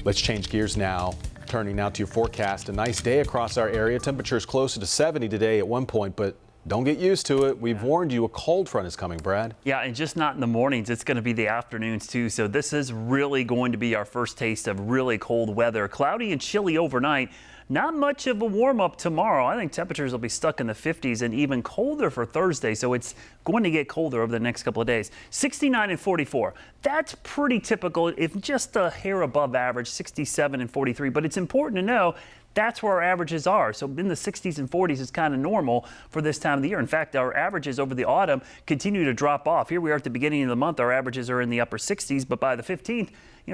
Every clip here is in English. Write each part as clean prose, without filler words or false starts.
Let's change gears now. Turning now to your forecast. A nice day across our area. Temperatures closer to 70 today at one point, but don't get used to it. We've warned you a cold front is coming, Brad. Yeah, and just not in the mornings. It's going to be the afternoons, too. So this is really going to be our first taste of really cold weather. Cloudy and chilly overnight. Not much of a warm-up tomorrow. I think temperatures will be stuck in the 50s and even colder for Thursday. So it's going to get colder over the next couple of days. 69 and 44. That's pretty typical, if just a hair above average, 67 and 43. But it's important to know that's where our averages are. So in the 60s and 40s is kind of normal for this time of the year. In fact, our averages over the autumn continue to drop off. Here we are at the beginning of the month. Our averages are in the upper 60s, but by the 15th,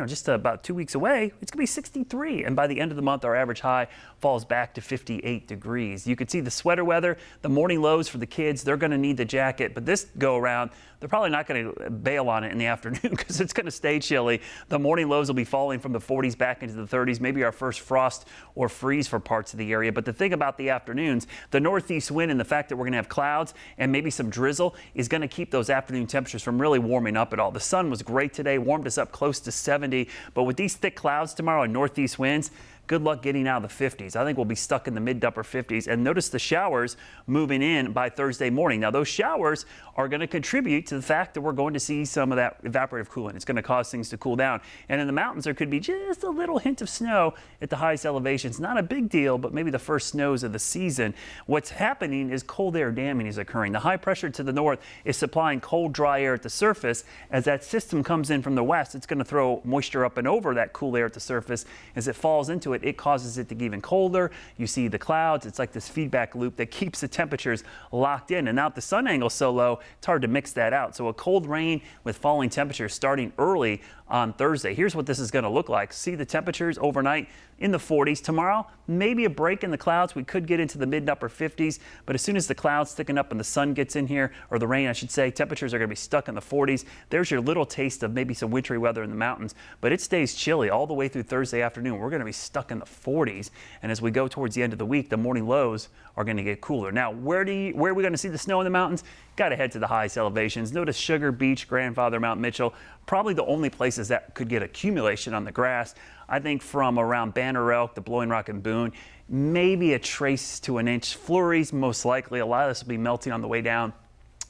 just about 2 weeks away, it's going to be 63. And by the end of the month, our average high falls back to 58 degrees. You can see the sweater weather, the morning lows for the kids. They're going to need the jacket, but this go around, they're probably not going to bail on it in the afternoon because it's going to stay chilly. The morning lows will be falling from the 40s back into the 30s, maybe our first frost or freeze for parts of the area. But the thing about the afternoons, the northeast wind and the fact that we're going to have clouds and maybe some drizzle is going to keep those afternoon temperatures from really warming up at all. The sun was great today, warmed us up close to 70, but with these thick clouds tomorrow and northeast winds, good luck getting out of the 50s. I think we'll be stuck in the mid to upper 50s. And notice the showers moving in by Thursday morning. Now, those showers are going to contribute to the fact that we're going to see some of that evaporative cooling. It's going to cause things to cool down. And in the mountains, there could be just a little hint of snow at the highest elevations. Not a big deal, but maybe the first snows of the season. What's happening is cold air damming is occurring. The high pressure to the north is supplying cold, dry air at the surface. As that system comes in from the west, it's going to throw moisture up and over that cool air at the surface. As it falls into it, it causes it to get even colder. You see the clouds. It's like this feedback loop that keeps the temperatures locked in. And now the sun angle is so low, it's hard to mix that out. So a cold rain with falling temperatures starting early on Thursday. Here's what this is going to look like. See the temperatures overnight in the 40s. Tomorrow, maybe a break in the clouds. We could get into the mid and upper 50s, but as soon as the clouds thicken up and the sun gets in here, or the rain, I should say, temperatures are going to be stuck in the 40s. There's your little taste of maybe some wintry weather in the mountains, but it stays chilly all the way through Thursday afternoon. We're going to be stuck in the 40s, and as we go towards the end of the week, the morning lows are going to get cooler. Now, where are we going to see the snow in the mountains? Got to head to the highest elevations. Notice Sugar Beach, Grandfather, Mount Mitchell, probably the only places that could get accumulation on the grass. I think from around Banner Elk, the Blowing Rock and Boone, maybe a trace to an inch. Flurries, most likely. A lot of this will be melting on the way down.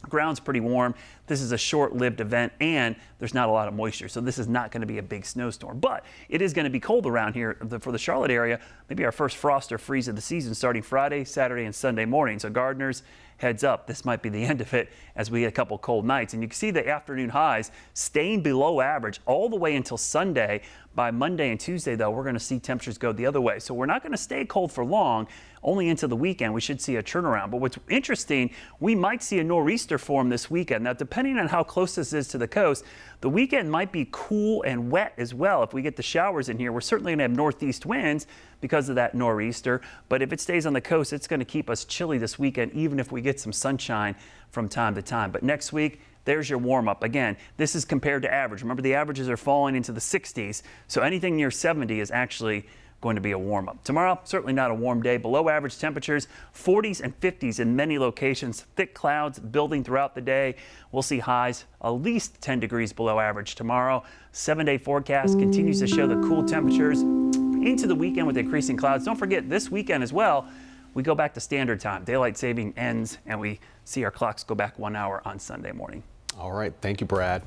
Ground's pretty warm. This is a short-lived event, and there's not a lot of moisture, so this is not going to be a big snowstorm. But it is going to be cold around here for the Charlotte area. Maybe our first frost or freeze of the season starting Friday, Saturday, and Sunday morning. So gardeners, heads up, this might be the end of it as we get a couple cold nights. And you can see the afternoon highs staying below average all the way until Sunday. By Monday and Tuesday, though, we're going to see temperatures go the other way. So we're not going to stay cold for long. Only into the weekend, we should see a turnaround. But what's interesting, we might see a nor'easter form this weekend. Now, depending on how close this is to the coast, the weekend might be cool and wet as well. If we get the showers in here, we're certainly going to have northeast winds because of that nor'easter. But if it stays on the coast, it's going to keep us chilly this weekend, even if we get some sunshine from time to time. But next week, there's your warm-up. Again, this is compared to average. Remember, the averages are falling into the 60s, so anything near 70 is actually going to be a warm-up. Tomorrow, certainly not a warm day. Below average temperatures, 40s and 50s in many locations. Thick clouds building throughout the day. We'll see highs at least 10 degrees below average tomorrow. 7-day forecast continues to show the cool temperatures into the weekend with increasing clouds. Don't forget, this weekend as well, we go back to standard time. Daylight saving ends, and we see our clocks go back 1 hour on Sunday morning. All right. Thank you, Brad.